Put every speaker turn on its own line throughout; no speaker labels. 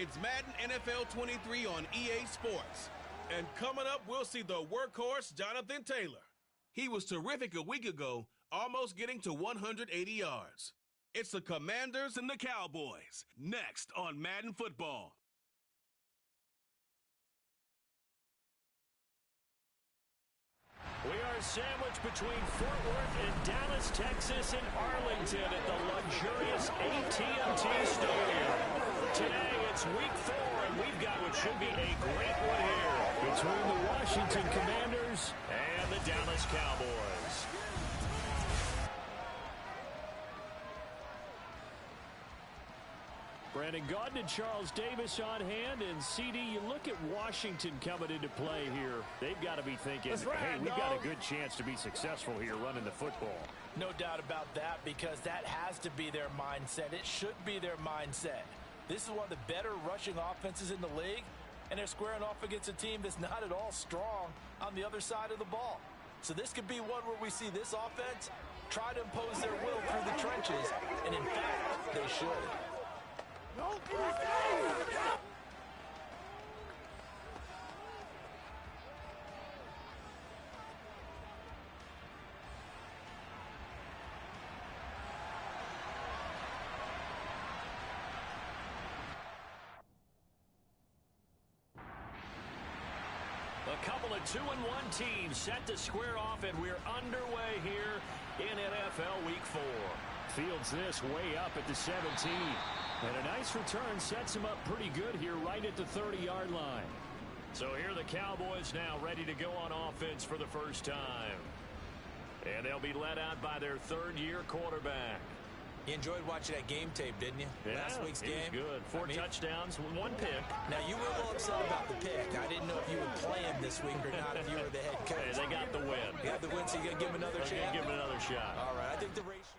It's Madden NFL 23 on EA Sports. And coming up, we'll see the workhorse, Jonathan Taylor. He was terrific a week ago, almost getting to 180 yards. It's the Commanders and the Cowboys, next on Madden Football.
We are sandwiched between Fort Worth and Dallas, Texas, and Arlington at the luxurious AT&T Stadium. Today, it's week 4, and we've got what should be a great one here between the Washington Commanders and the Dallas Cowboys. Brandon Gaudin and Charles Davis on hand. And, CD, you look at Washington coming into play here. They've got to be thinking, hey, we've got a good chance to be successful here running the football.
No doubt about that, because that has to be their mindset. It should be their mindset. This is one of the better rushing offenses in the league, and they're squaring off against a team that's not at all strong on the other side of the ball. So this could be one where we see this offense try to impose their will through the trenches, and in fact, they should.
A couple of 2-1 teams set to square off, and we're underway here in NFL Week 4. Fields this way up at the 17. And a nice return sets him up pretty good here right at the 30-yard line. So here are the Cowboys now ready to go on offense for the first time. And they'll be led out by their third-year quarterback.
You enjoyed watching that game tape, didn't you?
Yeah,
Last week's game.
It was good. 4 touchdowns, 1 pick.
Now, you were a little upset about the pick. I didn't know if you would play him this week or not if you were the head coach.
Hey, they got the win.
You got the win, so you're going to give him another shot?
Give him another shot.
All right. I think the ratio...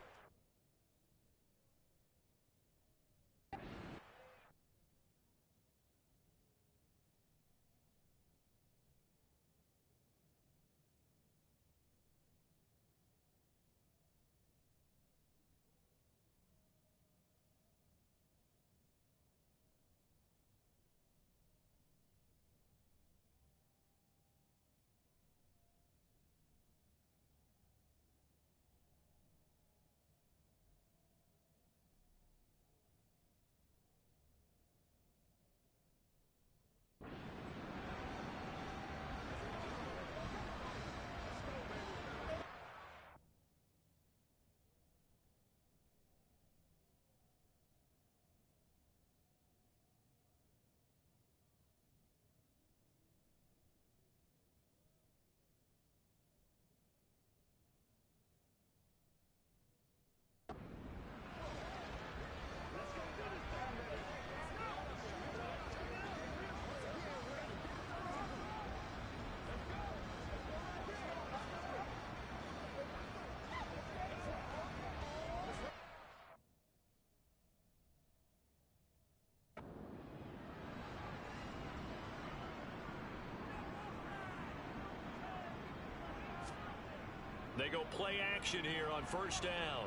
They go play action here on first down.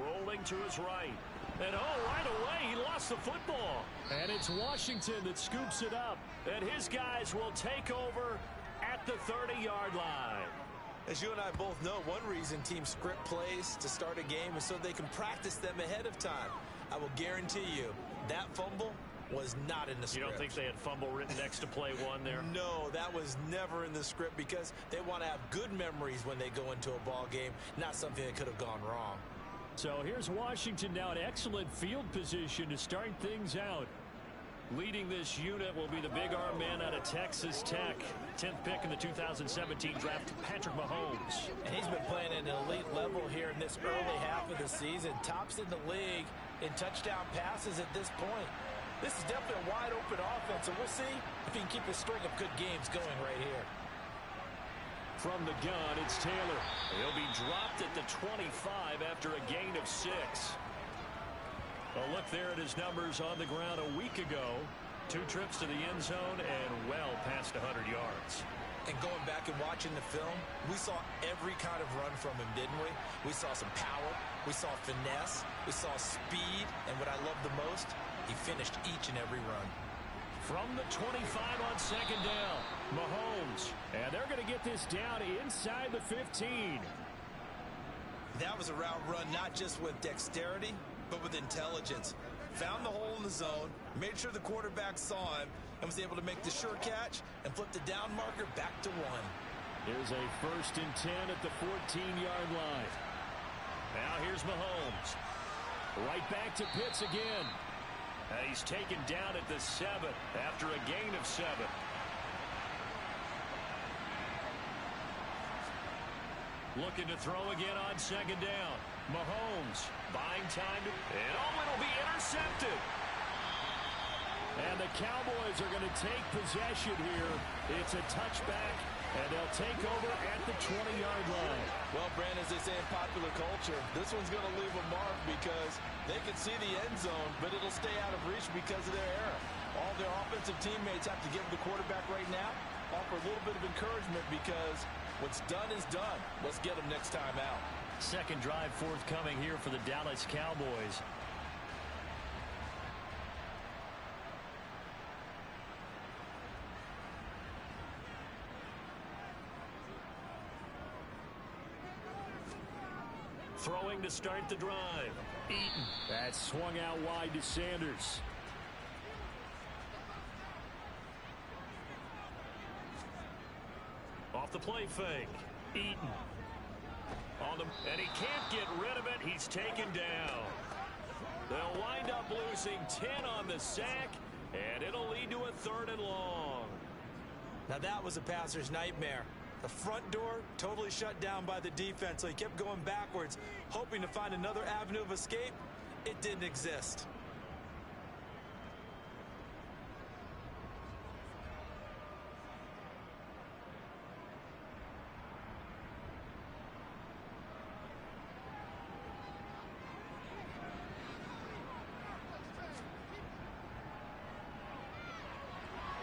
Rolling to his right. And right away, he lost the football. And it's Washington that scoops it up. And his guys will take over at the 30-yard line.
As you and I both know, one reason teams script plays to start a game is so they can practice them ahead of time. I will guarantee you that fumble was not in the script.
You don't think they had fumble written next to play 1 there?
No, that was never in the script, because they want to have good memories when they go into a ball game, not something that could have gone wrong.
So here's Washington now in excellent field position to start things out. Leading this unit will be the big arm man out of Texas Tech. 10th pick in the 2017 draft, Patrick Mahomes.
And he's been playing at an elite level here in this early half of the season. Tops in the league in touchdown passes at this point. This is definitely a wide-open offense, and we'll see if he can keep a string of good games going right here.
From the gun, it's Taylor. He'll be dropped at the 25 after a gain of 6. A look there at his numbers on the ground a week ago. 2 trips to the end zone and well past 100 yards.
And going back and watching the film, we saw every kind of run from him, didn't we? We saw some power, we saw finesse, we saw speed, and what I love the most, he finished each and every run.
From the 25 on second down, Mahomes. And they're going to get this down inside the 15.
That was a route run not just with dexterity, but with intelligence. Found the hole in the zone, made sure the quarterback saw him, and was able to make the sure catch and flip the down marker back to 1.
Here's a 1st and 10 at the 14-yard line. Now here's Mahomes. Right back to Pitts again. He's taken down at the 7 after a gain of 7. Looking to throw again on second down. Mahomes buying time. It'll be intercepted. And the Cowboys are going to take possession here. It's a touchback, and they'll take over at the 20-yard line.
Well, Brandon, as they say in popular culture, this one's going to leave a mark because they can see the end zone, but it'll stay out of reach because of their error. All their offensive teammates have to give the quarterback right now, offer a little bit of encouragement because what's done is done. Let's get them next time out.
Second drive forthcoming here for the Dallas Cowboys. Throwing to start the drive. Eaton. That swung out wide to Sanders. Off the play fake. Eaton. On the, and he can't get rid of it. He's taken down. They'll wind up losing 10 on the sack, and it'll lead to a 3rd and long.
Now that was a passer's nightmare. The front door totally shut down by the defense, so he kept going backwards, hoping to find another avenue of escape. It didn't exist.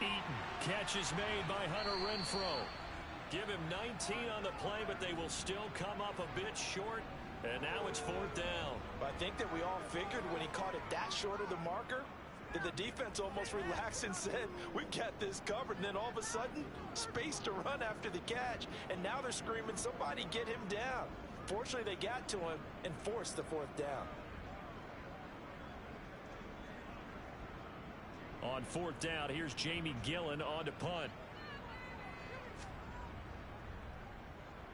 Eaton. Catch is made by Hunter Renfrow. Give him 19 on the play, but they will still come up a bit short. And now it's 4th down.
I think that we all figured when he caught it that short of the marker that the defense almost relaxed and said, we've got this covered. And then all of a sudden, space to run after the catch. And now they're screaming, somebody get him down. Fortunately, they got to him and forced the 4th down.
On 4th down, here's Jamie Gillen on to punt.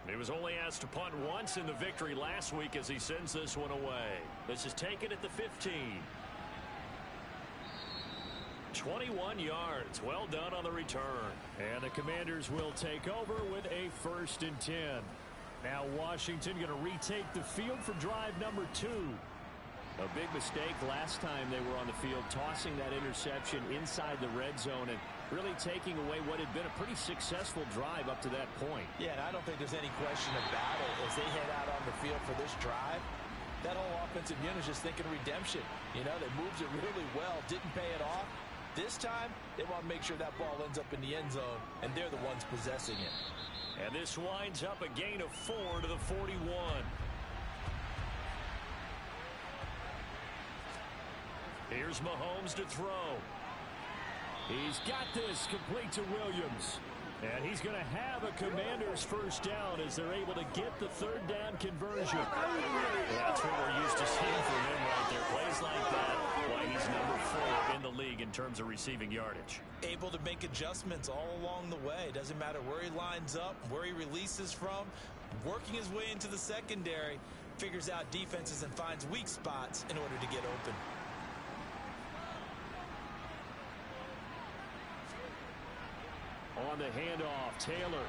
He was only asked to punt once in the victory last week as he sends this one away. This is taken at the 15. 21 yards. Well done on the return. And the Commanders will take over with a 1st and 10. Now Washington going to retake the field for drive number 2. A big mistake last time they were on the field, tossing that interception inside the red zone and really taking away what had been a pretty successful drive up to that point.
Yeah, and I don't think there's any question about it. As they head out on the field for this drive, that whole offensive unit is just thinking redemption. You know, they moved it really well, didn't pay it off. This time, they want to make sure that ball ends up in the end zone, and they're the ones possessing it.
And this winds up a gain of 4 to the 41. Here's Mahomes to throw. He's got this complete to Williams. And he's going to have a Commanders 1st down as they're able to get the 3rd down conversion. That's what we're used to seeing from him right there. Plays like that, why he's number 4 in the league in terms of receiving yardage.
Able to make adjustments all along the way. Doesn't matter where he lines up, where he releases from. Working his way into the secondary, figures out defenses and finds weak spots in order to get open.
On the handoff, Taylor.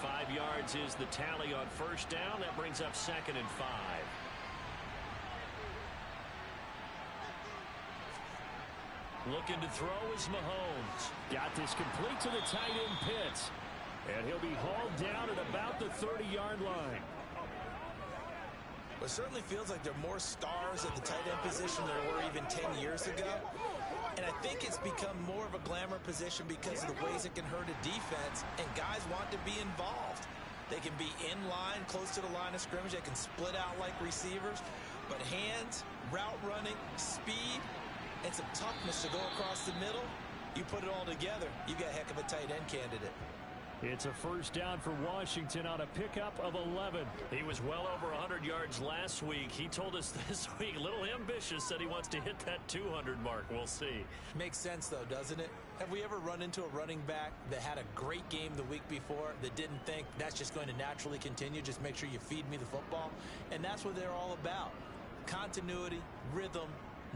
5 yards is the tally on 1st down. That brings up 2nd and 5. Looking to throw is Mahomes. Got this complete to the tight end Pitts. And he'll be hauled down at about the 30-yard line.
Well, it certainly feels like there are more stars at the tight end position than there were even 10 years ago. And I think it's become more of a glamour position because of the ways it can hurt a defense, and guys want to be involved. They can be in line, close to the line of scrimmage. They can split out like receivers. But hands, route running, speed, and some toughness to go across the middle. You put it all together, you got a heck of a tight end candidate.
It's a first down for Washington on a pickup of 11. He was well over 100 yards last week. He told us this week, a little ambitious, said he wants to hit that 200 mark. We'll see.
Makes sense, though, doesn't it? Have we ever run into a running back that had a great game the week before that didn't think that's just going to naturally continue? Just make sure you feed me the football. And that's what they're all about. Continuity, rhythm,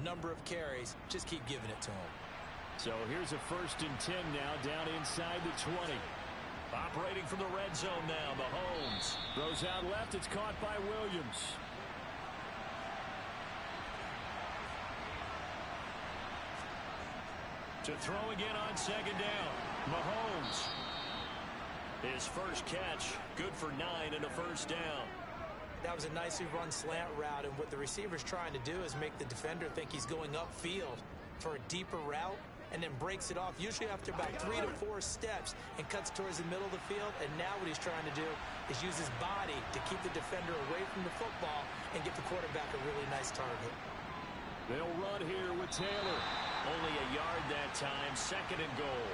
number of carries. Just keep giving it to them.
So here's a 1st and 10 now down inside the 20. Operating from the red zone now, Mahomes. Throws out left. It's caught by Williams. To throw again on 2nd down. Mahomes. His first catch, good for 9 and a 1st down.
That was a nicely run slant route, and what the receiver's trying to do is make the defender think he's going upfield for a deeper route, and then breaks it off, usually after about 3 to 4 steps, and cuts towards the middle of the field. And now what he's trying to do is use his body to keep the defender away from the football and get the quarterback a really nice target.
They'll run here with Taylor. Only a yard that time, 2nd and goal.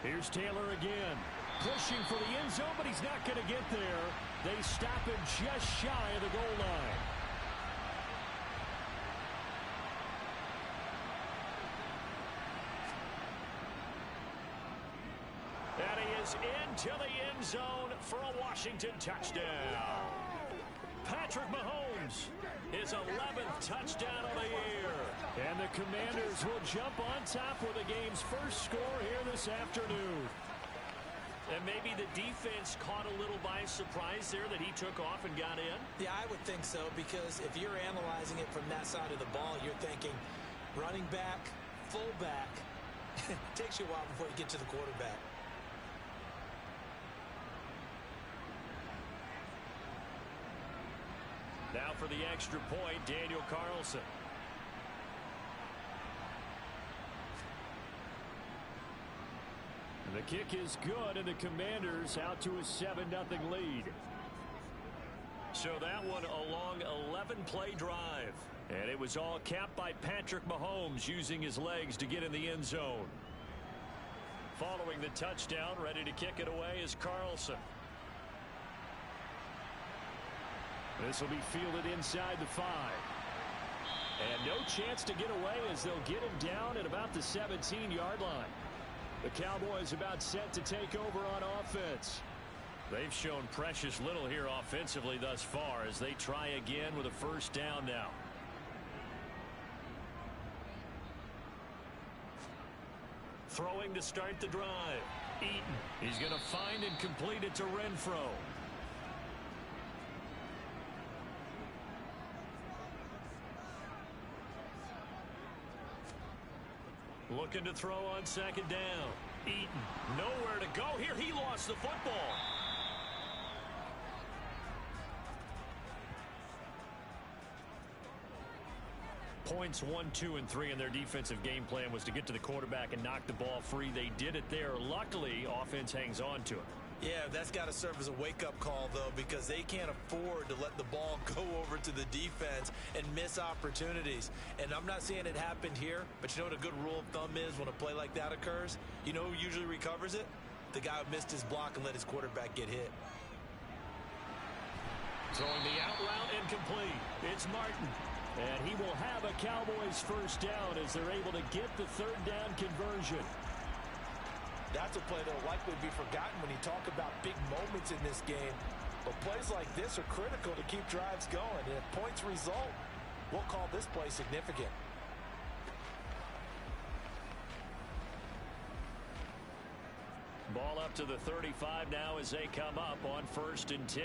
Here's Taylor again. Pushing for the end zone, but he's not going to get there. They stop him just shy of the goal line. And he is into the end zone for a Washington touchdown. Patrick Mahomes, his 11th touchdown of the year. And the Commanders will jump on top with the game's first score here this afternoon. And maybe the defense caught a little by surprise there that he took off and got in?
Yeah, I would think so, because if you're analyzing it from that side of the ball, you're thinking running back, fullback. It takes you a while before you get to the quarterback.
Now for the extra point, Daniel Carlson. The kick is good, and the Commanders out to a 7-0 lead. So that one a long 11-play drive. And it was all capped by Patrick Mahomes using his legs to get in the end zone. Following the touchdown, ready to kick it away is Carlson. This will be fielded inside the 5. And no chance to get away as they'll get him down at about the 17-yard line. The Cowboys about set to take over on offense. They've shown precious little here offensively thus far as they try again with a 1st down now. Throwing to start the drive. Eaton. He's going to find and complete it to Renfro. Looking to throw on 2nd down. Eaton, nowhere to go here. He lost the football. Points 1, 2, and 3 in their defensive game plan was to get to the quarterback and knock the ball free. They did it there. Luckily, offense hangs on to it.
Yeah, that's got to serve as a wake-up call, though, because they can't afford to let the ball go over to the defense and miss opportunities. And I'm not saying it happened here, but you know what a good rule of thumb is when a play like that occurs? You know who usually recovers it? The guy who missed his block and let his quarterback get hit.
Throwing the out route incomplete. It's Martin. And he will have a Cowboys 1st down as they're able to get the 3rd down conversion.
That's a play that will likely be forgotten when you talk about big moments in this game. But plays like this are critical to keep drives going. And if points result, we'll call this play significant.
Ball up to the 35 now as they come up on 1st and 10.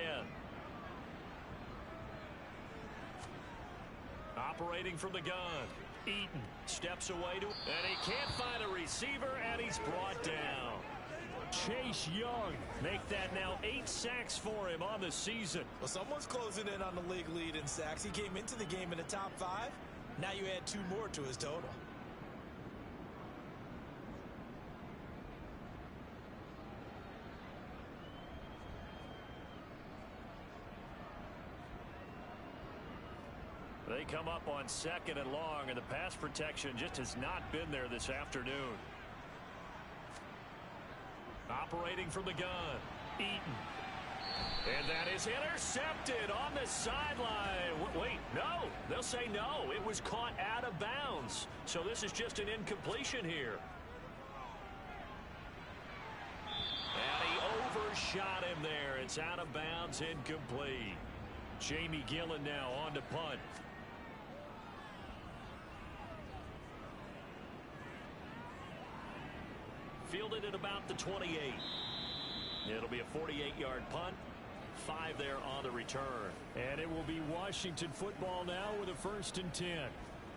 Operating from the gun. Eaton steps away to, and he can't find a receiver, and he's brought down. Chase Young make that now 8 sacks for him on the season.
Well, someone's closing in on the league lead in sacks. He came into the game in the top 5. Now you add 2 more to his total.
they come up on 2nd and long, and the pass protection just has not been there this afternoon. Operating from the gun, Eaton. And that is intercepted on the sideline. Wait, no. They'll say no. It was caught out of bounds. So this is just an incompletion here. And he overshot him there. It's out of bounds, incomplete. Jamie Gillen now on to punt. Fielded at about the 28. It'll be a 48-yard punt. 5 there on the return.
And it will be Washington football now with a 1st and 10.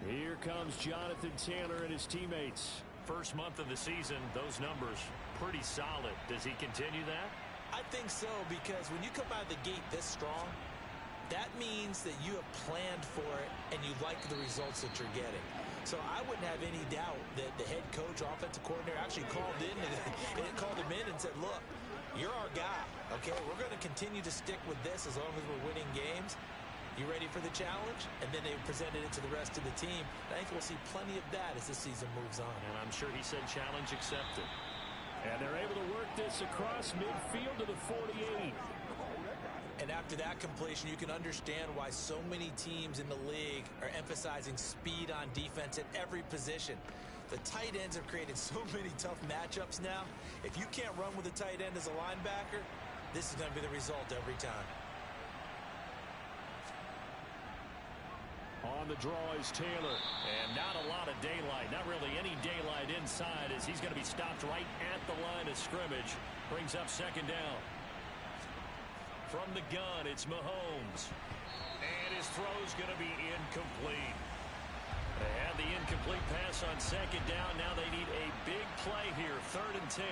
Here comes Jonathan Taylor and his teammates.
First month of the season, those numbers pretty solid. Does he continue that?
I think so, because when you come out of the gate this strong, that means that you have planned for it and you like the results that you're getting. So I wouldn't have any doubt that the head coach, offensive coordinator actually called him in and said, look, you're our guy, okay? We're going to continue to stick with this as long as we're winning games. You ready for the challenge? And then they presented it to the rest of the team. And I think we'll see plenty of that as the season moves on.
And I'm sure he said challenge accepted.
And they're able to work this across midfield to the 48.
And after that completion, you can understand why so many teams in the league are emphasizing speed on defense at every position. The tight ends have created so many tough matchups now. If you can't run with a tight end as a linebacker, this is going to be the result every time.
On the draw is Taylor.
And not a lot of daylight. Not really any daylight inside, as he's going to be stopped right at the line of scrimmage. Brings up 2nd down. From the gun, it's Mahomes. And his throw's going to be incomplete. They had the incomplete pass on 2nd down. Now they need a big play here, 3rd and 10.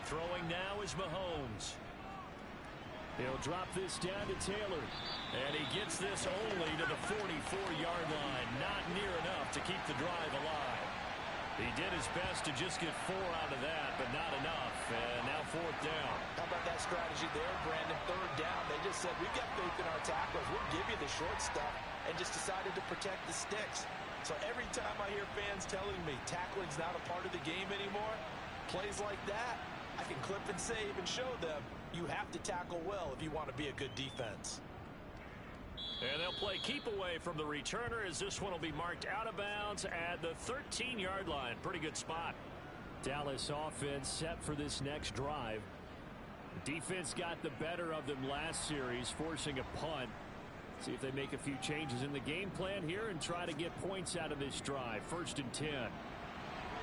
Throwing now is Mahomes.
He'll drop this down to Taylor.
And he gets this only to the 44-yard line. Not near enough to keep the drive alive. He did his best to just get 4 out of that, but not enough. And now 4th down.
How about that strategy there, Brandon? 3rd down. They just said, we've got faith in our tacklers. We'll give you the short stuff, and just decided to protect the sticks. So every time I hear fans telling me tackling's not a part of the game anymore, plays like that, I can clip and save and show them you have to tackle well if you want to be a good defense.
And they'll play keep away from the returner, as this one will be marked out of bounds at the 13-yard line. Pretty good spot.
Dallas offense set for this next drive. Defense got the better of them last series, forcing a punt. See if they make a few changes in the game plan here and try to get points out of this drive. 1st and 10.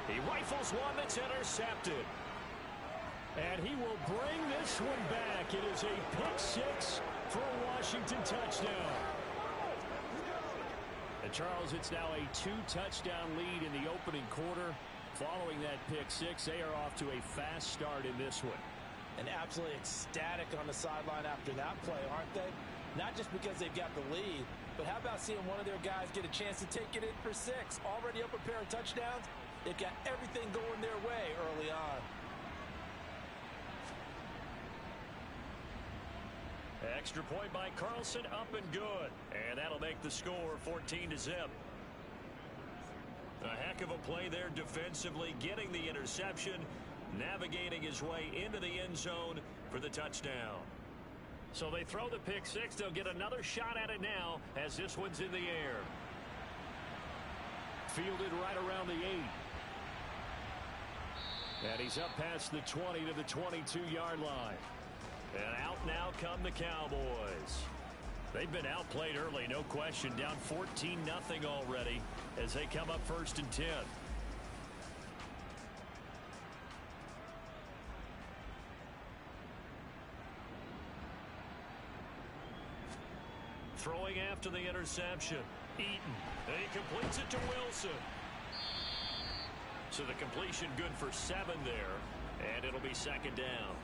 He rifles one that's intercepted.
And he will bring this one back. It is a pick 6 for a Washington touchdown. And Charles, it's now a 2-touchdown lead in the opening quarter. Following that pick 6, they are off to a fast start in this one.
And absolutely ecstatic on the sideline after that play, aren't they? Not just because they've got the lead, but how about seeing one of their guys get a chance to take it in for 6? Already up a pair of touchdowns. They've got everything going their way early on.
Extra point by Carlson, up and good. And that'll make the score 14-0. A heck of a play there defensively, getting the interception, navigating his way into the end zone for the touchdown. So they throw the pick 6. They'll get another shot at it now as this one's in the air.
Fielded right around the 8. And he's up past the 20 to the 22-yard line.
And out now come the Cowboys. They've been outplayed early, no question. Down 14-0 already as they come up 1st and 10. Throwing after the interception. Eaton. And he completes it to Wilson. So the completion good for 7 there. And it'll be 2nd down.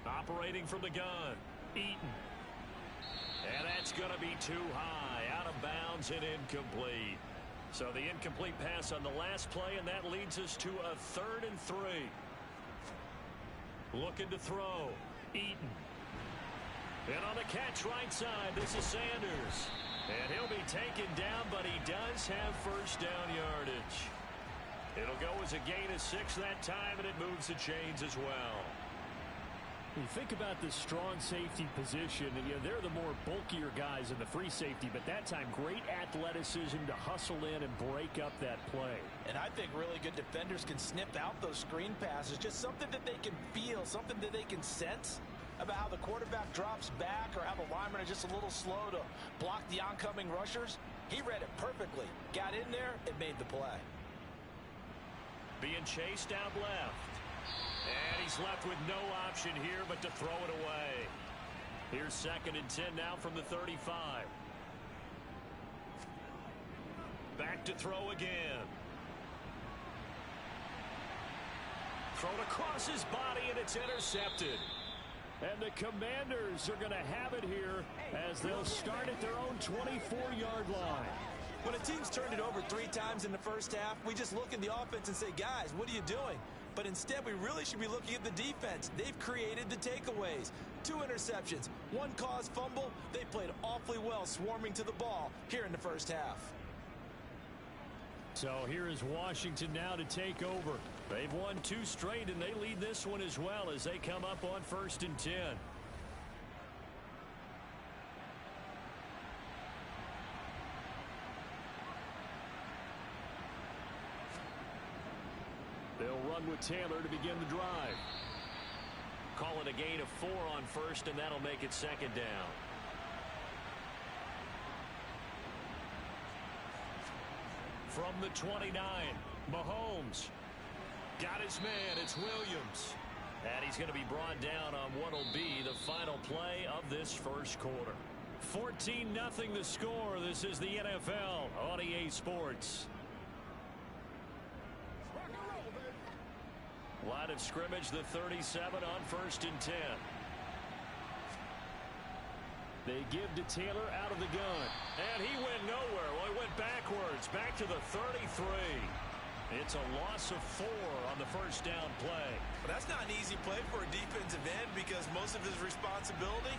Operating from the gun. Eaton. And that's going to be too high. Out of bounds and incomplete. So the incomplete pass on the last play, and that leads us to a 3rd and 3. Looking to throw.
Eaton. And on the catch right side, this is Sanders. And he'll be taken down, but he does have first down yardage. It'll go as a gain of 6 that time, and it moves the chains as well. You think about the strong safety position, and they're the more bulkier guys in the free safety, but that time great athleticism to hustle in and break up that play.
And I think really good defenders can sniff out those screen passes, just something that they can feel, something that they can sense about how the quarterback drops back or how the linemen are just a little slow to block the oncoming rushers. He read it perfectly, got in there, and made the play.
Being chased out left. And he's left with no option here but to throw it away. Here's 2nd and 10 now from the 35. Back to throw again. Thrown across his body, and it's intercepted. And the Commanders are going to have it here as they'll start at their own 24-yard line.
When a team's turned it over 3 times in the first half, we just look at the offense and say, guys, what are you doing? But instead, we really should be looking at the defense. They've created the takeaways. 2 interceptions, 1 caused fumble. They played awfully well swarming to the ball here in the first half.
So here is Washington now to take over. They've won 2 straight, and they lead this one as well as they come up on 1st and 10. They'll run with Taylor to begin the drive. Call it a gain of 4 on 1st, and that'll make it 2nd down. From the 29, Mahomes. Got his man, it's Williams. And he's going to be brought down on what will be the final play of this first quarter. 14-0 the score. This is the NFL on EA Sports. Line of scrimmage, the 37 on 1st and 10. They give to Taylor out of the gun. And he went nowhere. Well, he went backwards, back to the 33. It's a loss of 4 on the first down play.
Well, that's not an easy play for a defensive end because most of his responsibility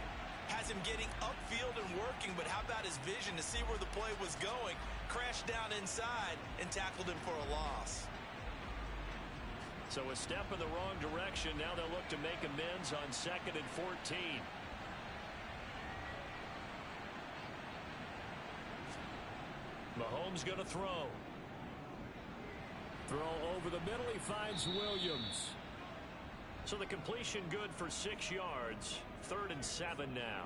has him getting upfield and working. But how about his vision to see where the play was going, crashed down inside, and tackled him for a loss.
So a step in the wrong direction. Now they'll look to make amends on 2nd and 14. Mahomes going to throw. Throw over the middle. He finds Williams. So the completion good for 6 yards. 3rd and 7 now.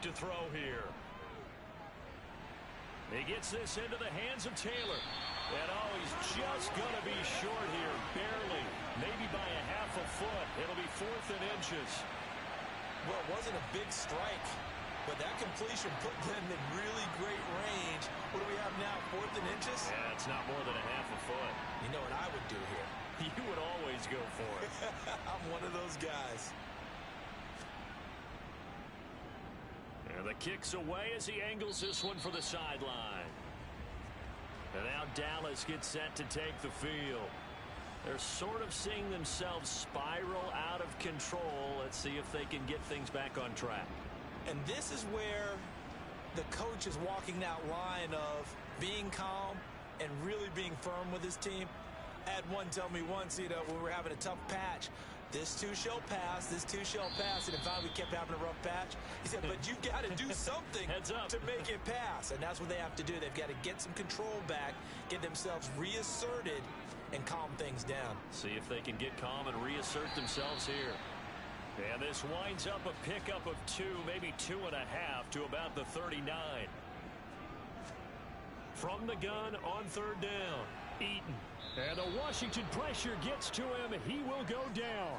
To throw here. He gets this into the hands of Taylor. And he's just going to be short here, barely, maybe by a half a foot. It'll be 4th and inches.
Well, it wasn't a big strike, but that completion put them in really great range. What do we have now, 4th and inches?
Yeah, it's not more than a half a foot.
You know what I would do here?
You would always go for it.
I'm one of those guys.
And the kick's away as he angles this one for the sideline. And now Dallas gets set to take the field. They're sort of seeing themselves spiral out of control. Let's see if they can get things back on track.
And this is where the coach is walking that line of being calm and really being firm with his team. I had one tell me once, when we were having a tough patch, this too shall pass, this too shall pass. And finally we kept having a rough patch. He said, but you've got to do something to make it pass. And that's what they have to do. They've got to get some control back, get themselves reasserted, and calm things down.
See if they can get calm and reassert themselves here. And this winds up a pickup of 2, maybe 2.5 to about the 39. From the gun on 3rd down, Eaton. And the Washington pressure gets to him. He will go down.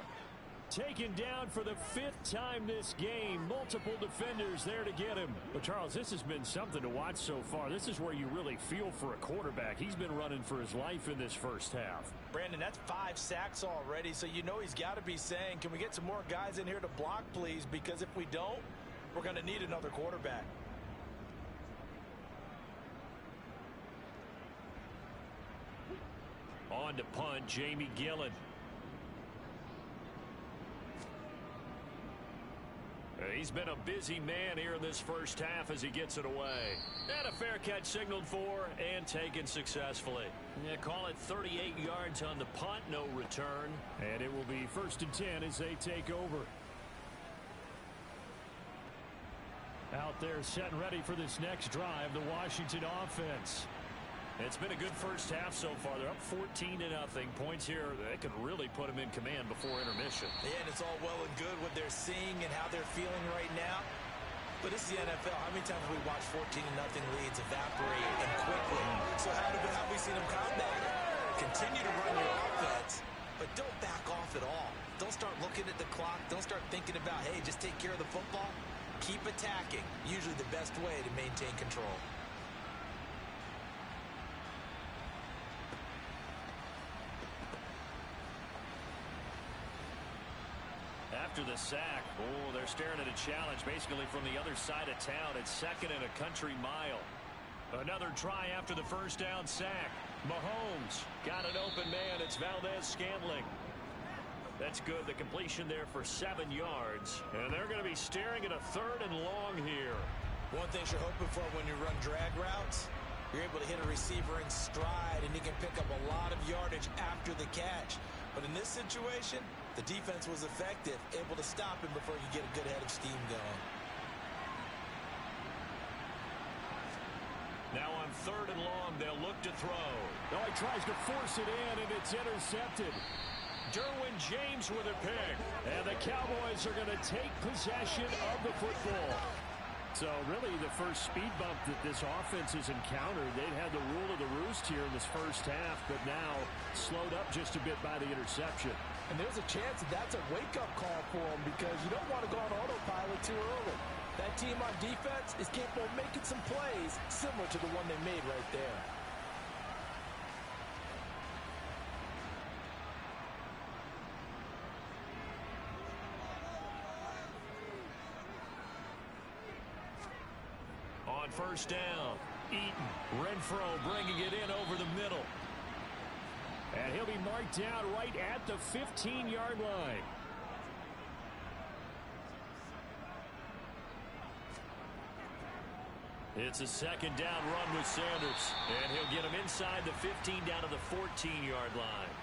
Taken down for the 5th time this game. Multiple defenders there to get him. But, Charles, this has been something to watch so far. This is where you really feel for a quarterback. He's been running for his life in this first half.
Brandon, that's 5 sacks already, so you know he's got to be saying, can we get some more guys in here to block, please? Because if we don't, we're going to need another quarterback.
On to punt, Jamie Gillen. He's been a busy man here in this first half as he gets it away. And a fair catch signaled for and taken successfully. Yeah, call it 38 yards on the punt, no return. And it will be 1st and 10 as they take over. Out there set and ready for this next drive, the Washington offense. It's been a good first half so far. They're up 14-0. Points here that could really put them in command before intermission.
Yeah, and it's all well and good what they're seeing and how they're feeling right now. But this is the NFL. How many times have we watched 14-0 leads evaporate and quickly? So how have we seen them combat it? Continue to run your offense, but don't back off at all. Don't start looking at the clock. Don't start thinking about, hey, just take care of the football. Keep attacking. Usually the best way to maintain control.
After the sack, they're staring at a challenge basically from the other side of town. It's 2nd and a country mile. Another try after the first down sack. Mahomes got an open man. It's Valdez-Scantling. That's good. The completion there for 7 yards. And they're going to be staring at a 3rd and long here.
One thing you're hoping for when you run drag routes, you're able to hit a receiver in stride, and you can pick up a lot of yardage after the catch. But in this situation, the defense was effective, able to stop him before you get a good head of steam going.
Now on 3rd and long, they'll look to throw. Oh, he tries to force it in, and it's intercepted. Derwin James with a pick. And the Cowboys are going to take possession of the football. So really the first speed bump that this offense has encountered. They'd had the rule of the roost here in this first half, but now slowed up just a bit by the interception.
And there's a chance that that's a wake-up call for them because you don't want to go on autopilot too early. That team on defense is capable of making some plays similar to the one they made right there.
On 1st down, Eaton, Renfro bringing it in over the middle. And he'll be marked down right at the 15-yard line. It's a 2nd down run with Sanders. And he'll get him inside the 15 down to the 14-yard line.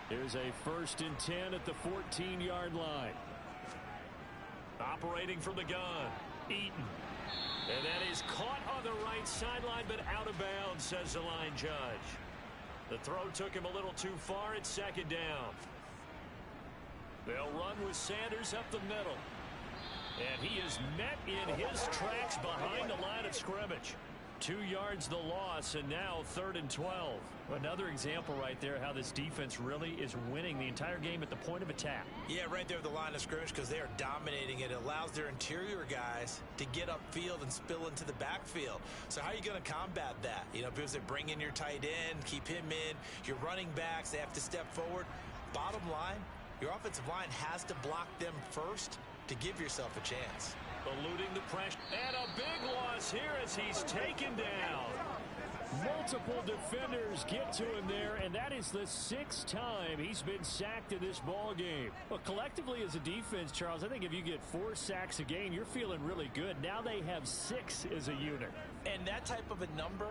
Here's a 1st and 10 at the 14-yard line. Operating from the gun, Eaton. And that is caught on the right sideline, but out of bounds, says the line judge. The throw took him a little too far. It's 2nd down. They'll run with Sanders up the middle. And he is met in his tracks behind the line of scrimmage. 2 yards the loss, and now 3rd and 12. Another example right there how this defense really is winning the entire game at the point of attack.
Yeah, right there at the line of scrimmage because they are dominating it. It allows their interior guys to get upfield and spill into the backfield. So how are you going to combat that? You know, because they bring in your tight end, keep him in. Your running backs, they have to step forward. Bottom line, your offensive line has to block them first to give yourself a chance.
Eluding the pressure. And a big loss here as he's taken down. Multiple defenders get to him there, and that is the 6th time he's been sacked in this ball game. But collectively as a defense, Charles, I think if you get 4 sacks a game, you're feeling really good. Now they have 6 as a unit.
And that type of a number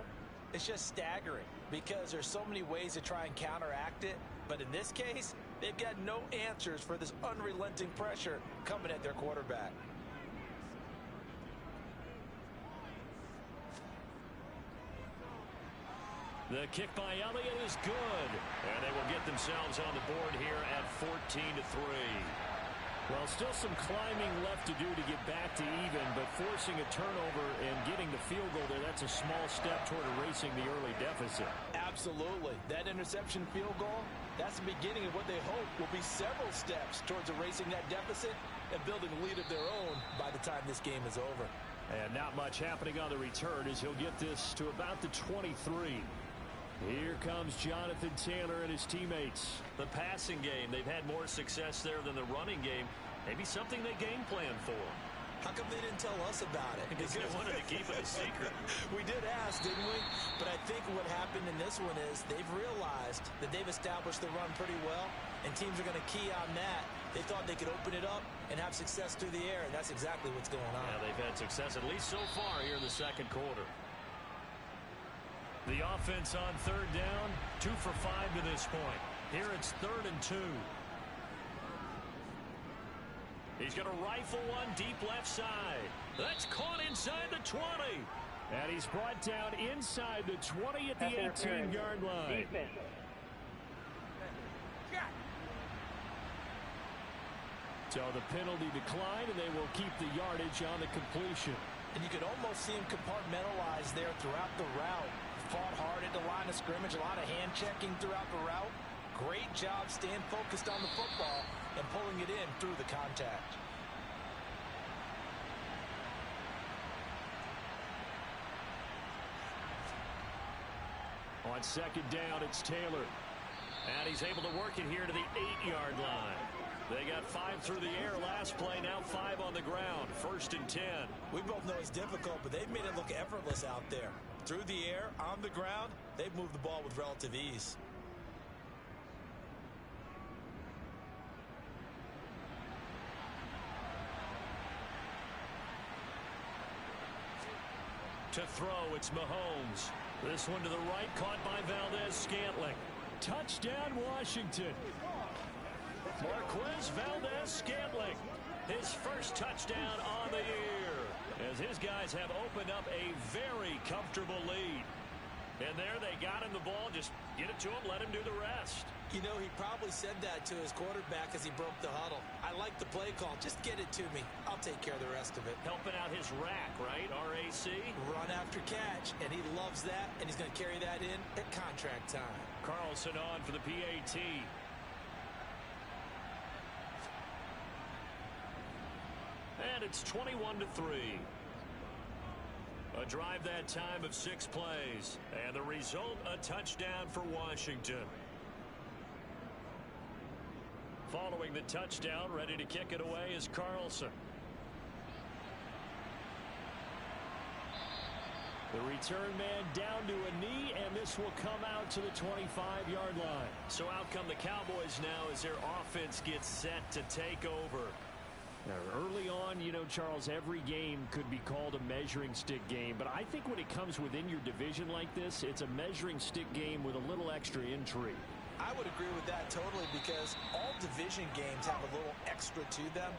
is just staggering because there's so many ways to try and counteract it. But in this case, they've got no answers for this unrelenting pressure coming at their quarterback.
The kick by Elliott is good. And they will get themselves on the board here at 14-3. Well, still some climbing left to do to get back to even, but forcing a turnover and getting the field goal there, that's a small step toward erasing the early deficit.
Absolutely. That interception field goal, that's the beginning of what they hope will be several steps towards erasing that deficit and building a lead of their own by the time this game is over.
And not much happening on the return as he'll get this to about the 23. Here comes Jonathan Taylor and his teammates.
The passing game, they've had more success there than the running game. Maybe something they game plan for.
How come they didn't tell us about it?
Because they wanted to keep it a secret.
We did ask, didn't we? But I think what happened in this one is they've realized that they've established the run pretty well, and teams are going to key on that. They thought they could open it up and have success through the air, and that's exactly what's going on.
Yeah, they've had success at least so far here in the second quarter.
The offense on third down, 2 for 5 to this point. Here it's 3rd and 2.
He's going to rifle one deep left side. That's caught inside the 20.
And he's brought down inside the 20 at the 18-yard line. So the penalty declined, and they will keep the yardage on the completion.
And you could almost see him compartmentalize there throughout the route. Fought hard at the line of scrimmage, a lot of hand checking throughout the route. Great job staying focused on the football and pulling it in through the contact.
On second down, it's Taylor.
And he's able to work it here to the 8-yard line. They got 5 through the air last play, now 5 on the ground. 1st and 10.
We both know it's difficult, but they've made it look effortless out there. Through the air, on the ground, they've moved the ball with relative ease.
To throw, it's Mahomes. This one to the right, caught by Valdez-Scantling. Touchdown, Washington.
Marquez Valdez-Scantling, his first touchdown on the year,
as his guys have opened up a very comfortable lead.
And there they got him the ball. Just get it to him, let him do the rest.
You know, he probably said that to his quarterback as he broke the huddle. I like the play call. Just get it to me. I'll take care of the rest of it.
Helping out his rack, right? RAC.
Run after catch, and he loves that, and he's going to carry that in at contract time.
Carlson on for the PAT.
And it's 21-3.
A drive that time of 6 plays.
And the result, a touchdown for Washington.
Following the touchdown, ready to kick it away is Carlson. The return man down to a knee, and this will come out to the 25-yard line.
So out come the Cowboys now as their offense gets set to take over.
Now, early on, you know, Charles, every game could be called a measuring stick game. But I think when it comes within your division like this, it's a measuring stick game with a little extra intrigue.
I would agree with that totally because all division games have a little extra to them.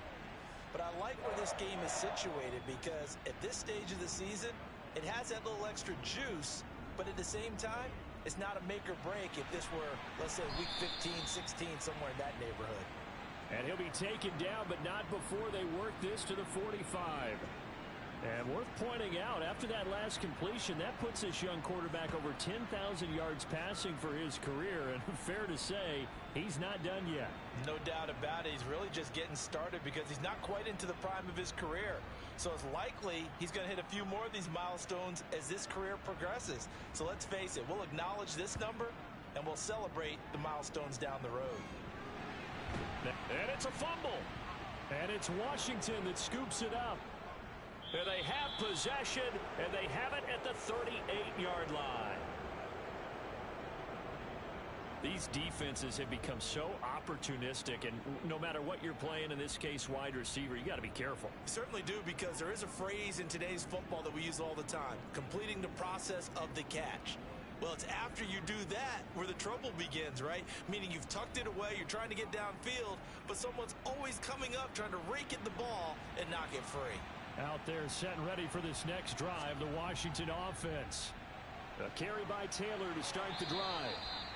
But I like where this game is situated because at this stage of the season, it has that little extra juice. But at the same time, it's not a make or break if this were, let's say, week 15, 16, somewhere in that neighborhood.
And he'll be taken down, but not before they work this to the 45. And worth pointing out, after that last completion, that puts this young quarterback over 10,000 yards passing for his career. And fair to say, he's not done yet.
No doubt about it. He's really just getting started because he's not quite into the prime of his career. So it's likely he's going to hit a few more of these milestones as this career progresses. So let's face it, we'll acknowledge this number and we'll celebrate the milestones down the road.
And it's a fumble.
And it's Washington that scoops it up.
And they have possession, and they have it at the 38-yard line.
These defenses have become so opportunistic, and no matter what you're playing, in this case wide receiver, you got to be careful.
You certainly do, because there is a phrase in today's football that we use all the time, completing the process of the catch. Well, it's after you do that where the trouble begins, right? Meaning you've tucked it away, you're trying to get downfield, but someone's always coming up trying to rake at the ball and knock it free.
Out there set and ready for this next drive, the Washington offense. A carry by Taylor to start the drive.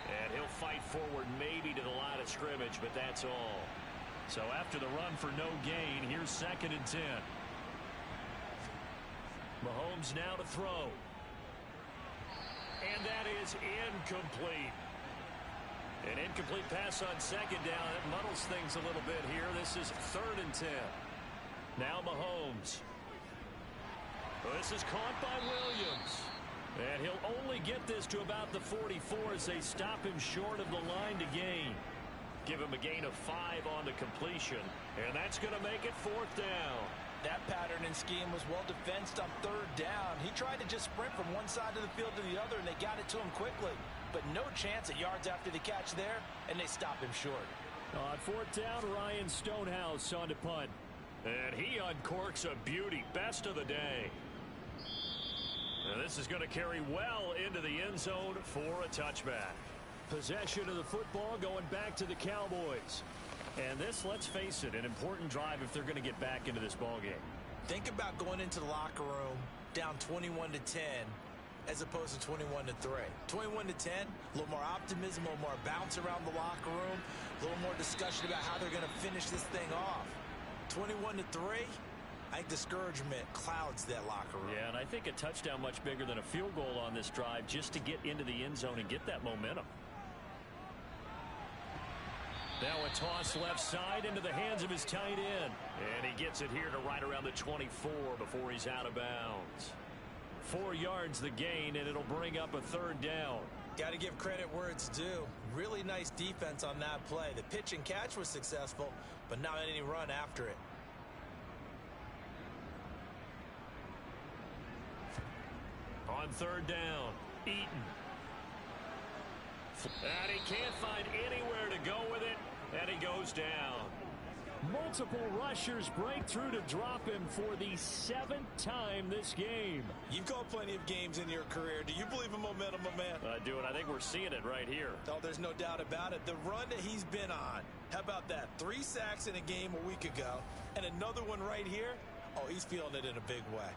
And he'll fight forward maybe to the line of scrimmage, but that's all.
So after the run for no gain, here's 2nd and 10. Mahomes now to throw. And that is incomplete. An incomplete pass on 2nd down. That muddles things a little bit here. This is 3rd and 10. Now Mahomes. This is caught by Williams. And he'll only get this to about the 44 as they stop him short of the line to gain. Give him a gain of 5 on the completion. And that's going to make it 4th down.
That pattern and scheme was well defensed on 3rd down. He tried to just sprint from one side of the field to the other, and they got it to him quickly. But no chance at yards after the catch there, and they stop him short.
On 4th down, Ryan Stonehouse on to punt. And he uncorks a beauty. Best of the day. And this is going to carry well into the end zone for a touchback. Possession of the football going back to the Cowboys. And this, let's face it, an important drive if they're going to get back into this ballgame.
Think about going into the locker room down 21-10 as opposed to 21-3. 21-10, a little more optimism, a little more bounce around the locker room, a little more discussion about how they're going to finish this thing off. 21-3, I think discouragement clouds that locker room.
Yeah, and I think a touchdown much bigger than a field goal on this drive just to get into the end zone and get that momentum. Now a toss left side into the hands of his tight end. And he gets it here to right around the 24 before he's out of bounds. 4 yards the gain, and it'll bring up a 3rd down.
Got to give credit where it's due. Really nice defense on that play. The pitch and catch was successful, but not any run after it.
On 3rd down, Eaton. And he can't find anywhere to go with it, and he goes down. Multiple rushers break through to drop him for the 7th time this game.
You've called plenty of games in your career. Do you believe in momentum, my man?
I do, and I think we're seeing it right here.
Oh, there's no doubt about it. The run that he's been on. How about that? 3 sacks in a game a week ago, and another one right here. Oh, he's feeling it in a big way.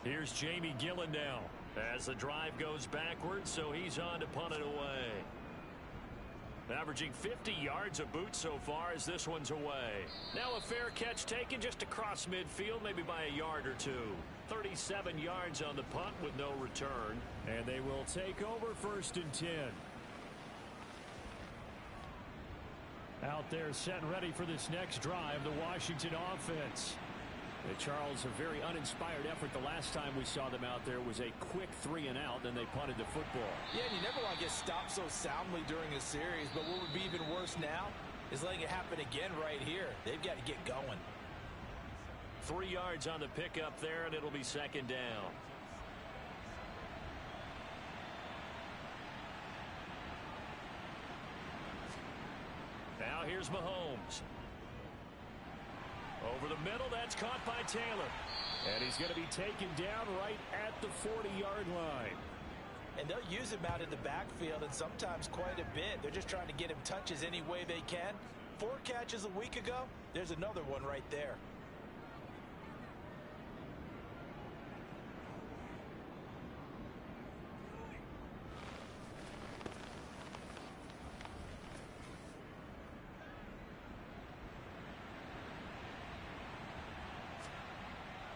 Here's Jamie Gillen now as the drive goes backwards, so he's on to punt it away. Averaging 50 yards a boot so far as this one's away. Now a fair catch taken just across midfield, maybe by a yard or two. 37 yards on the punt with no return. And they will take over 1st and 10. Out there set and ready for this next drive, the Washington offense. Charles, a very uninspired effort the last time we saw them out there was a quick 3 and out, then they punted the football.
Yeah, and you never want to get stopped so soundly during a series, but what would be even worse now is letting it happen again right here. They've got to get going.
3 yards on the pickup there, and it'll be 2nd down. Now here's Mahomes. Over the middle, that's caught by Taylor. And he's going to be taken down right at the 40-yard line.
And they'll use him out in the backfield, and sometimes quite a bit. They're just trying to get him touches any way they can. 4 catches a week ago, there's another one right there.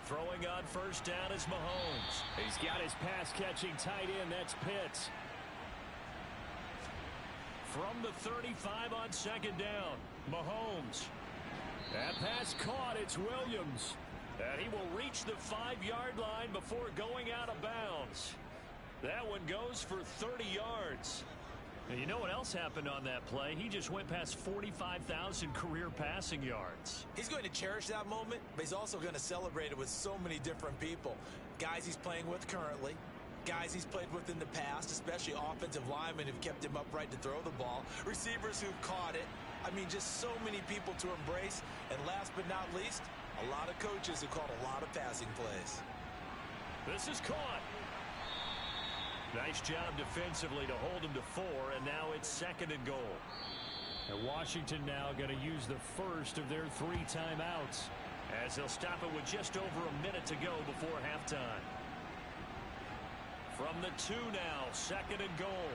Throwing on 1st down is Mahomes. He's got his pass-catching tight end. That's Pitts. From the 35 on 2nd down, Mahomes. That pass caught. It's Williams. And he will reach the 5-yard line before going out of bounds. That one goes for 30 yards. And you know what else happened on that play? He just went past 45,000 career passing yards.
He's going to cherish that moment, but he's also going to celebrate it with so many different people. Guys he's playing with currently, guys he's played with in the past, especially offensive linemen who've kept him upright to throw the ball, receivers who've caught it. I mean, just so many people to embrace. And last but not least, a lot of coaches who called a lot of passing plays.
This is caught. Nice job defensively to hold him to 4, and now it's 2nd and goal. And Washington now going to use the first of their 3 timeouts as they'll stop it with just over a minute to go before halftime. From the 2 now, 2nd and goal.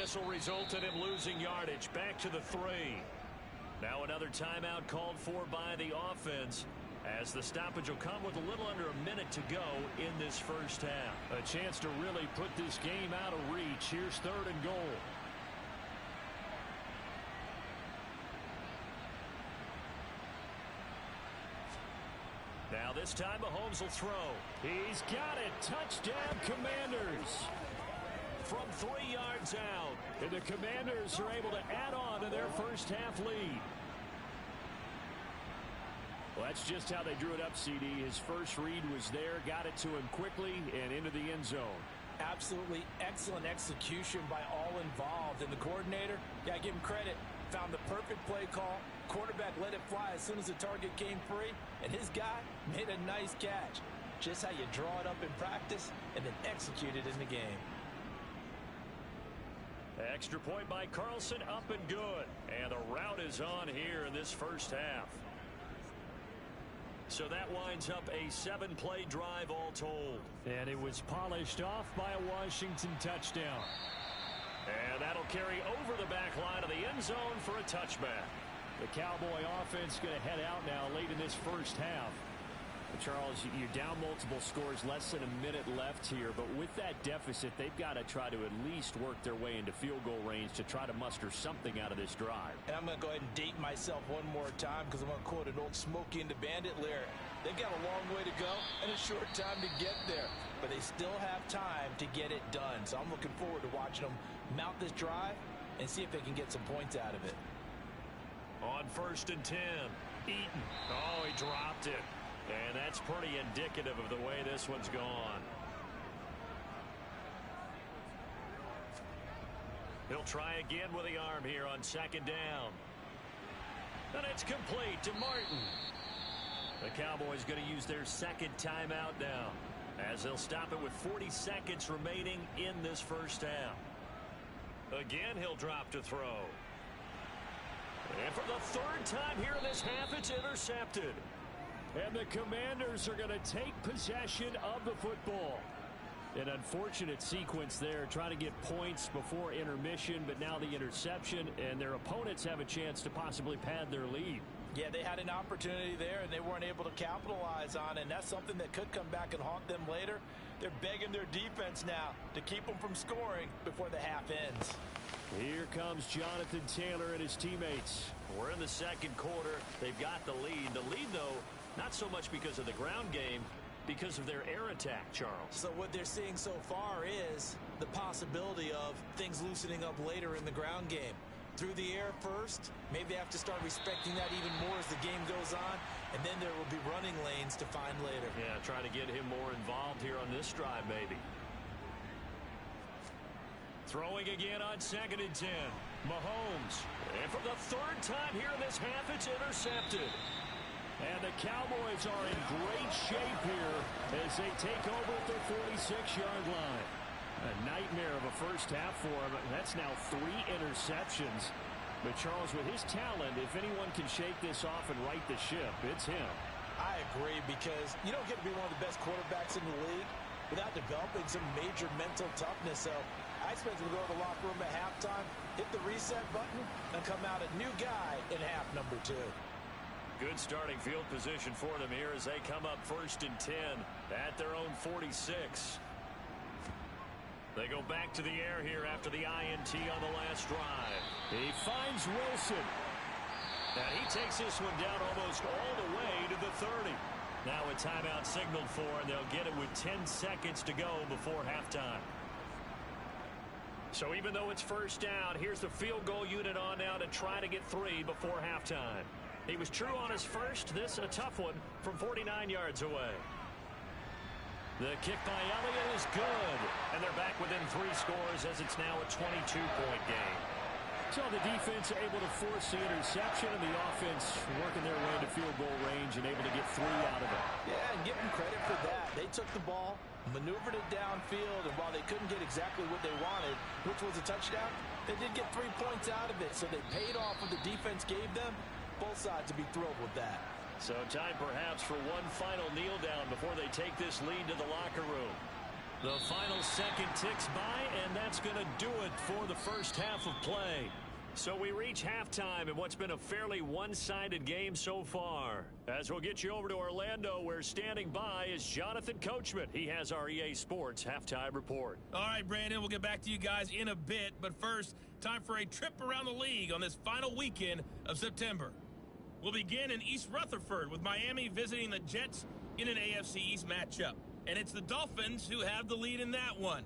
this will result in him losing yardage. Back to the 3. Now another timeout called for by the offense, as the stoppage will come with a little under a minute to go in this first half.
A chance to really put this game out of reach. Here's 3rd and goal.
Now this time Mahomes will throw.
He's got it. Touchdown, Commanders.
From 3 yards out.
And the Commanders are able to add on to their first half lead. Well, that's just how they drew it up, CD. His first read was there, got it to him quickly, and into the end zone.
Absolutely excellent execution by all involved. And the coordinator, yeah, give him credit, found the perfect play call. Quarterback let it fly as soon as the target came free, and his guy made a nice catch. Just how you draw it up in practice and then execute it in the game.
Extra point by Carlson, up and good. And the route is on here in this first half. So that winds up a 7-play drive all told.
And it was polished off by a Washington touchdown.
And that'll carry over the back line of the end zone for a touchback.
The Cowboy offense going to head out now late in this first half. Charles, you're down multiple scores, less than a minute left here, but with that deficit, they've got to try to at least work their way into field goal range to try to muster something out of this drive.
And I'm going to go ahead and date myself one more time because I'm going to quote an old Smokey and the Bandit lyric. They've got a long way to go and a short time to get there, but they still have time to get it done. So I'm looking forward to watching them mount this drive and see if they can get some points out of it.
On 1st and 10, Eaton. Oh, he dropped it. And that's pretty indicative of the way this one's gone. He'll try again with the arm here on 2nd down. And it's complete to Martin. The Cowboys going to use their 2nd timeout now, as they'll stop it with 40 seconds remaining in this first half. Again, he'll drop to throw. And for the 3rd time here in this half, it's intercepted.
And the Commanders are going to take possession of the football. An unfortunate sequence there, trying to get points before intermission, but now the interception, and their opponents have a chance to possibly pad their lead.
Yeah, they had an opportunity there, and they weren't able to capitalize on it, and that's something that could come back and haunt them later. They're begging their defense now to keep them from scoring before the half ends.
Here comes Jonathan Taylor and his teammates.
We're in the 2nd quarter. They've got the lead. The lead, though, not so much because of the ground game, because of their air attack, Charles.
So what they're seeing so far is the possibility of things loosening up later in the ground game. Through the air first, maybe they have to start respecting that even more as the game goes on, and then there will be running lanes to find later.
Yeah, trying to get him more involved here on this drive, maybe. Throwing again on 2nd and 10. Mahomes. And for the 3rd time here in this half, it's intercepted.
And the Cowboys are in great shape here as they take over at their 46-yard line. A nightmare of a first half for him. That's now 3 interceptions. But Charles, with his talent, if anyone can shake this off and right the ship, it's him.
I agree, because you don't get to be one of the best quarterbacks in the league without developing some major mental toughness. So I expect him to go to the locker room at halftime, hit the reset button, and come out a new guy in half number 2.
Good starting field position for them here as they come up 1st and 10 at their own 46. They go back to the air here after the INT on the last drive.
He finds Wilson.
And he takes this one down almost all the way to the 30. Now a timeout signaled for, and they'll get it with 10 seconds to go before halftime. So even though it's 1st down, here's the field goal unit on now to try to get 3 before halftime. He was true on his first. This a tough one from 49 yards away. The kick by Elliott is good. And they're back within 3 scores as it's now a 22-point game.
So the defense able to force the interception, and the offense working their way to field goal range and able to get 3 out of it.
Yeah, and give them credit for that. They took the ball, maneuvered it downfield, and while they couldn't get exactly what they wanted, which was a touchdown, they did get 3 points out of it. So they paid off what the defense gave them. Both sides would be thrilled with that.
So time perhaps for one final kneel down before they take this lead to the locker room. The final second ticks by, and that's going to do it for the first half of play. So we reach halftime in what's been a fairly one-sided game so far. As we'll get you over to Orlando, where standing by is Jonathan Coachman. He has our EA Sports halftime report.
All right, Brandon, we'll get back to you guys in a bit. But first, time for a trip around the league on this final weekend of September. We'll begin in East Rutherford with Miami visiting the Jets in an AFC East matchup. And it's the Dolphins who have the lead in that one.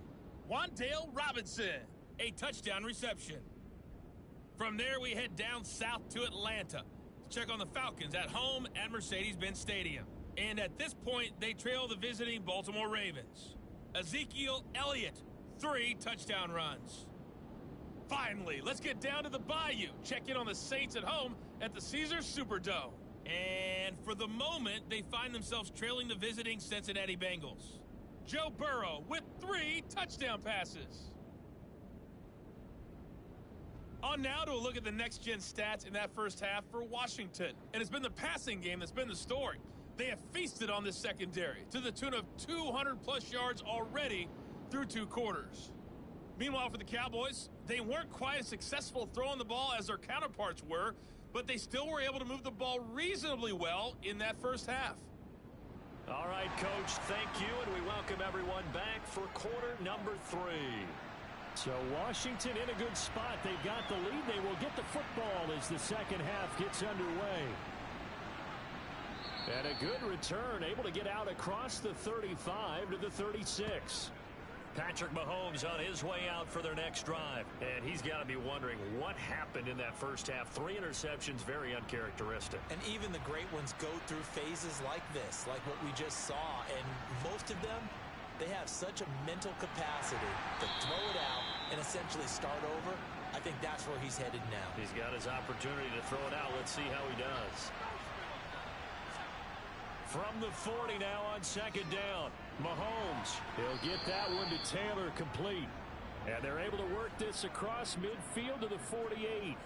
Wan'Dale Robinson, a touchdown reception. From there, we head down south to Atlanta to check on the Falcons at home at Mercedes-Benz Stadium. And at this point, they trail the visiting Baltimore Ravens. Ezekiel Elliott, 3 touchdown runs. Finally, let's get down to the Bayou. Check in on the Saints at home at the Caesars Superdome. And for the moment, they find themselves trailing the visiting Cincinnati Bengals. Joe Burrow with 3 touchdown passes. On now to a look at the next-gen stats in that first half for Washington. And it's been the passing game that's been the story. They have feasted on this secondary to the tune of 200-plus yards already through 2 quarters. Meanwhile, for the Cowboys, they weren't quite as successful throwing the ball as their counterparts were, but they still were able to move the ball reasonably well in that first half.
All right, Coach, thank you, and we welcome everyone back for quarter number 3.
So Washington in a good spot. They've got the lead. They will get the football as the second half gets underway. And a good return, able to get out across the 35 to the 36.
Patrick Mahomes on his way out for their next drive. And he's got to be wondering what happened in that first half. 3 interceptions, very uncharacteristic.
And even the great ones go through phases like this, like what we just saw. And most of them, they have such a mental capacity to throw it out and essentially start over. I think that's where he's headed now.
He's got his opportunity to throw it out. Let's see how he does. From the 40 now on second down. Mahomes, he'll get that one to Taylor complete. And they're able to work this across midfield to the 48.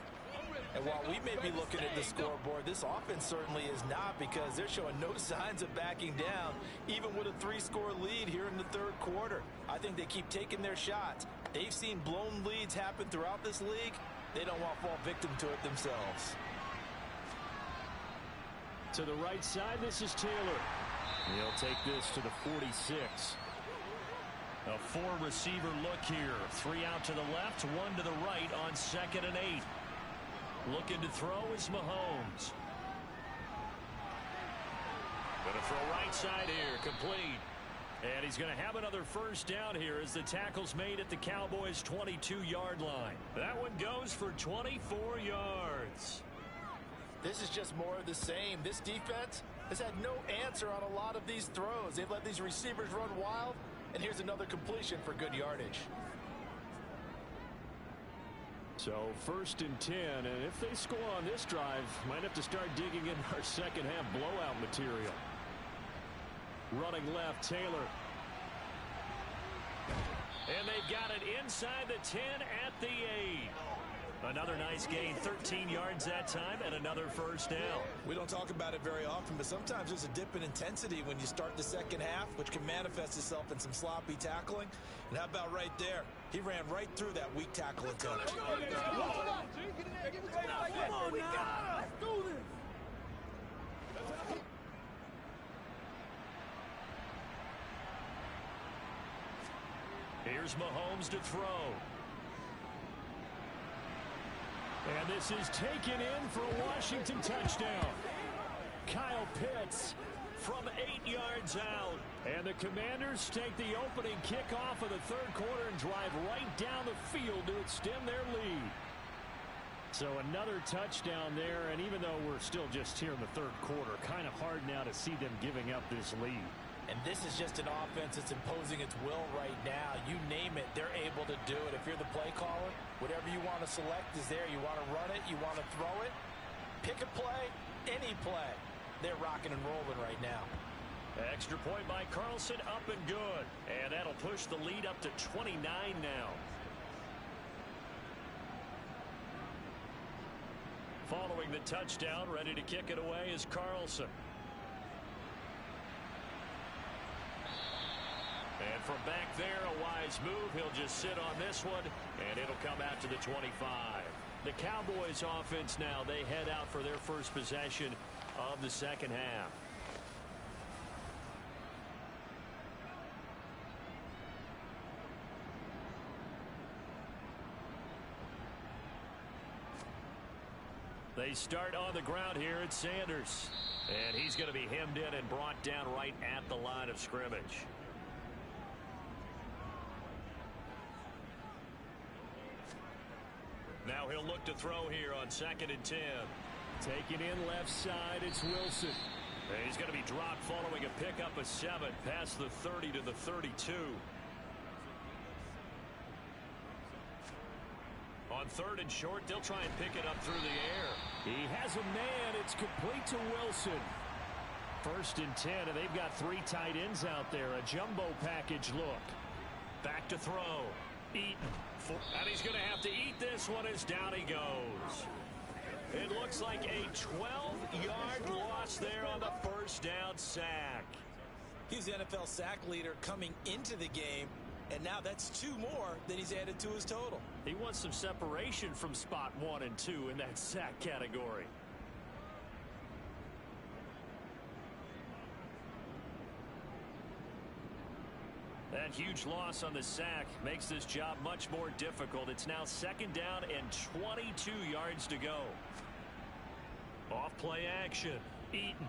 And while we may be looking at the scoreboard, this offense certainly is not, because they're showing no signs of backing down, even with a 3-score lead here in the third quarter. I think they keep taking their shots. They've seen blown leads happen throughout this league. They don't want to fall victim to it themselves.
To the right side, this is Taylor.
He'll take this to the 46. A 4-receiver look here. 3 out to the left, 1 to the right on second and 8. Looking to throw is Mahomes. Going to throw right side here, complete. And he's going to have another first down here as the tackle's made at the Cowboys' 22-yard line. That one goes for 24 yards.
This is just more of the same. This defense has had no answer on a lot of these throws. They've let these receivers run wild, and here's another completion for good yardage.
So first and 10, and if they score on this drive, might have to start digging in our second half blowout material. Running left, Taylor.
And they've got it inside the 10 at the 8. Another nice gain, 13 yards that time, and another first down.
We don't talk about it very often, but sometimes there's a dip in intensity when you start the second half, which can manifest itself in some sloppy tackling. And how about right there? He ran right through that weak tackle attempt.
Come on now. Let's do this.
Here's Mahomes to throw.
And this is taken in for a Washington touchdown. Kyle Pitts from 8 yards out. And the Commanders take the opening kickoff of the third quarter and drive right down the field to extend their lead. So another touchdown there, and even though we're still just here in the third quarter, kind of hard now to see them giving up this lead.
And this is just an offense that's imposing its will right now. You name it, they're able to do it. If you're the play caller, whatever you want to select is there. You want to run it, you want to throw it, pick a play, any play. They're rocking and rolling right now.
Extra point by Carlson, up and good. And that'll push the lead up to 29 now. Following the touchdown, ready to kick it away is Carlson. And from back there, a wise move. He'll just sit on this one, and it'll come out to the 25. The Cowboys offense now, they head out for their first possession of the second half. They start on the ground here at Sanders. And he's going to be hemmed in and brought down right at the line of scrimmage. Now he'll look to throw here on 2nd and 10.
Taking in left side, it's Wilson.
And he's going to be dropped following a pickup of 7 past the 30 to the 32. On 3rd and short, they'll try and pick it up through the air.
He has a man. It's complete to Wilson. 1st and 10, and they've got 3 tight ends out there. A jumbo package look.
Back to throw. Eaton. And he's going to have to eat this one as down he goes. It looks like a 12-yard loss there on the first down sack.
He's the NFL sack leader coming into the game, and now that's 2 more that he's added to his total.
He wants some separation from spot 1 and 2 in that sack category. That huge loss on the sack makes this job much more difficult. It's now 2nd down and 22 yards to go. Off play action. Eaton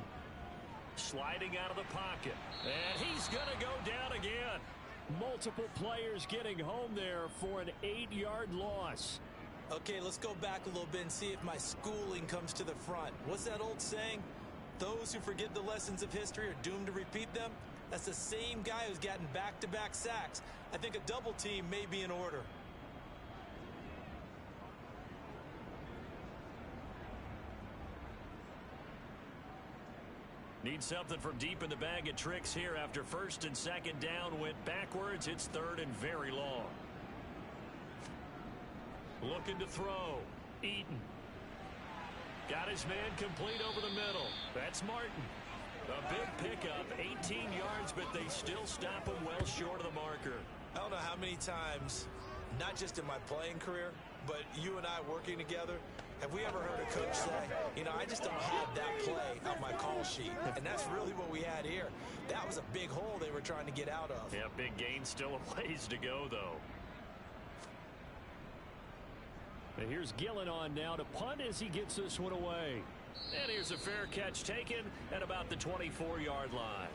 sliding out of the pocket. And he's going to go down again.
Multiple players getting home there for an 8-yard loss.
Okay, let's go back a little bit and see if my schooling comes to the front. What's that old saying? Those who forget the lessons of history are doomed to repeat them. That's the same guy who's gotten back-to-back sacks. I think a double team may be in order.
Need something from deep in the bag of tricks here after 1st and 2nd down went backwards. It's 3rd and very long. Looking to throw. Eaton. Got his man complete over the middle. That's Martin. A big pickup, 18 yards, but they still stop him well short of the marker.
I don't know how many times, not just in my playing career, but you and I working together, have we ever heard a coach say, you know, I just don't have that play on my call sheet. And that's really what we had here. That was a big hole they were trying to get out of.
Yeah, big gain, still a ways to go, though.
And here's Gillen on now to punt as he gets this one away.
And here's a fair catch taken at about the 24-yard line.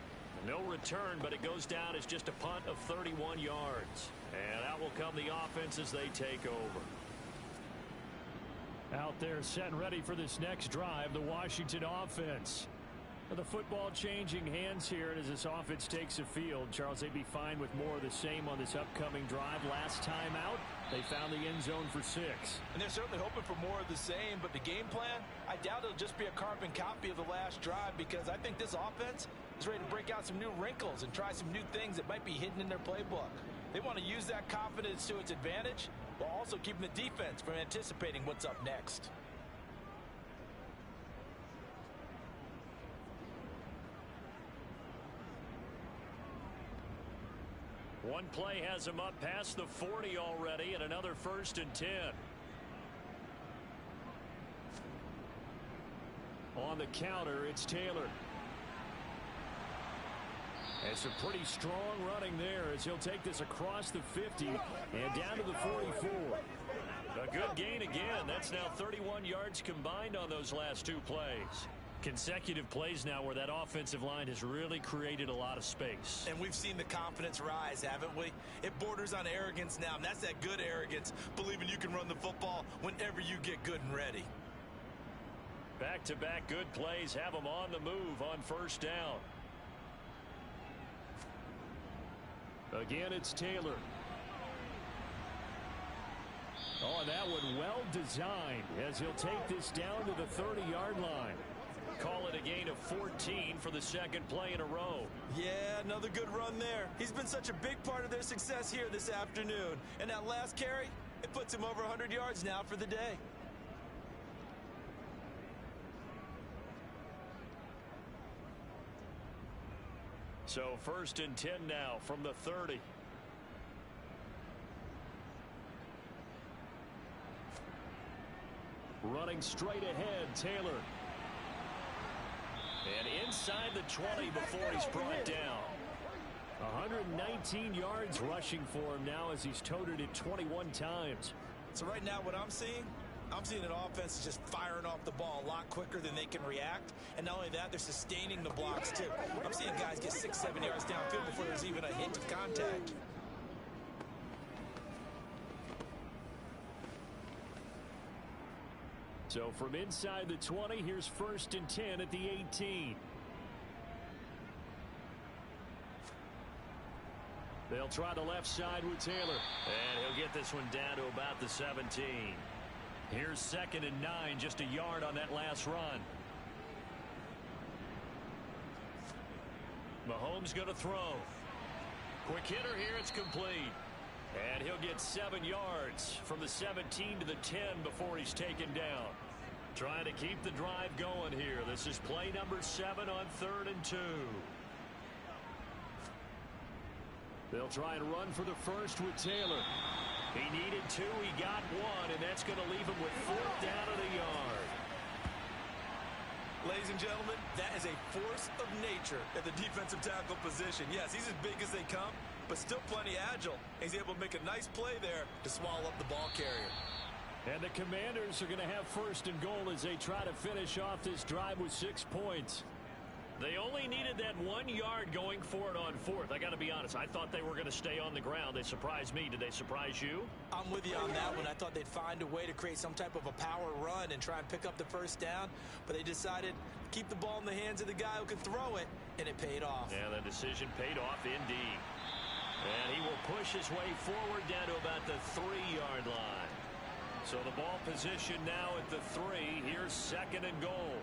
No return, but it goes down as just a punt of 31 yards. And out will come the offense as they take over.
Out there set and ready for this next drive, the Washington offense. The football changing hands here, and as this offense takes the field, Charles, they'd be fine with more of the same on this upcoming drive. Last time out, they found the end zone for 6.
And they're certainly hoping for more of the same, but the game plan, I doubt it'll just be a carbon copy of the last drive, because I think this offense is ready to break out some new wrinkles and try some new things that might be hidden in their playbook. They want to use that confidence to its advantage, while also keeping the defense from anticipating what's up next.
One play has him up past the 40 already, and another 1st and 10.
On the counter, it's Taylor. And some pretty strong running there as he'll take this across the 50 and down to the 44.
A good gain again. That's now 31 yards combined on those last 2 plays. Consecutive plays now where that offensive line has really created a lot of space.
And we've seen the confidence rise, haven't we? It borders on arrogance now, and that's that good arrogance, believing you can run the football whenever you get good and ready.
Back-to-back good plays have them on the move on 1st down.
Again, it's Taylor. Oh, that one well designed as he'll take this down to the 30-yard line.
Call it a gain of 14 for the 2nd play in a row.
Yeah, another good run there. He's been such a big part of their success here this afternoon. And that last carry, it puts him over 100 yards now for the day.
So 1st and 10 now from the 30. Running straight ahead, Taylor. And inside the 20 before he's brought down. 119 yards rushing for him now as he's toted it 21 times.
So right now what I'm seeing an offense is just firing off the ball a lot quicker than they can react. And not only that, they're sustaining the blocks too. I'm seeing guys get 6-7 yards downfield before there's even a hint of contact.
So from inside the 20, here's 1st and 10 at the 18. They'll try the left side with Taylor. And he'll get this one down to about the 17. Here's 2nd and 9, just a yard on that last run. Mahomes going to throw. Quick hitter here, it's complete. And he'll get 7 yards from the 17 to the 10 before he's taken down. Trying to keep the drive going here. This is play number 7 on 3rd and 2. They'll try and run for the first with Taylor. He needed 2, he got 1, and that's going to leave him with 4th down at a yard.
Ladies and gentlemen, that is a force of nature at the defensive tackle position. Yes, he's as big as they come, but still plenty agile. He's able to make a nice play there to swallow up the ball carrier.
And the Commanders are going to have 1st and goal as they try to finish off this drive with 6 points. They only needed that 1 yard going for it on 4th. I got to be honest, I thought they were going to stay on the ground. They surprised me. Did they surprise you?
I'm with you on that one. I thought they'd find a way to create some type of a power run and try and pick up the 1st down, but they decided to keep the ball in the hands of the guy who can throw it, and it paid off.
Yeah, the decision paid off indeed. And he will push his way forward down to about the 3-yard line. So the ball position now at the 3. Here's 2nd and goal.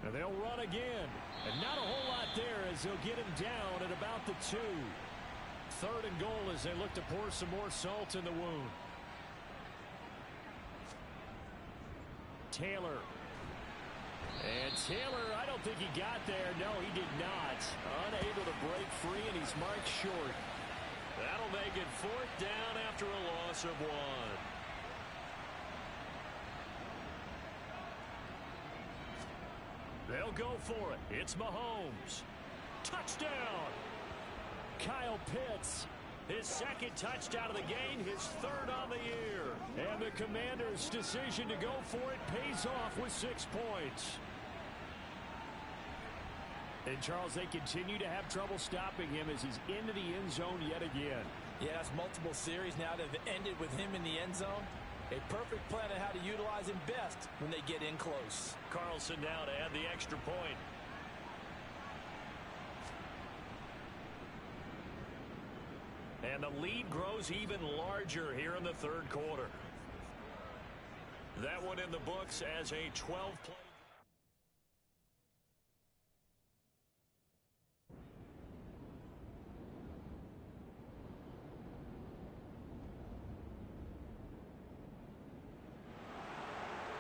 And they'll run again. And not a whole lot there as they'll get him down at about the 2. 3rd and goal as they look to pour some more salt in the wound. Taylor. And Taylor, I don't think he got there. No, he did not. Unable to break free, and he's marked short. That'll make it 4th down after a loss of 1. They'll go for it. It's Mahomes. Touchdown! Kyle Pitts. His 2nd touchdown of the game, his 3rd on the year. And the Commanders' decision to go for it pays off with 6 points. And, Charles, they continue to have trouble stopping him as he's into the end zone yet again.
Yeah, that's multiple series now that have ended with him in the end zone. A perfect plan on how to utilize him best when they get in close.
Carlson now to add the extra point. And the lead grows even larger here in the 3rd quarter. That one in the books as a 12-play.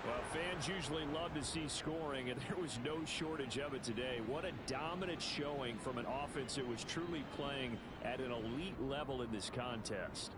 Well, fans usually love to see scoring, and there was no shortage of it today. What a dominant showing from an offense that was truly playing at an elite level in this contest.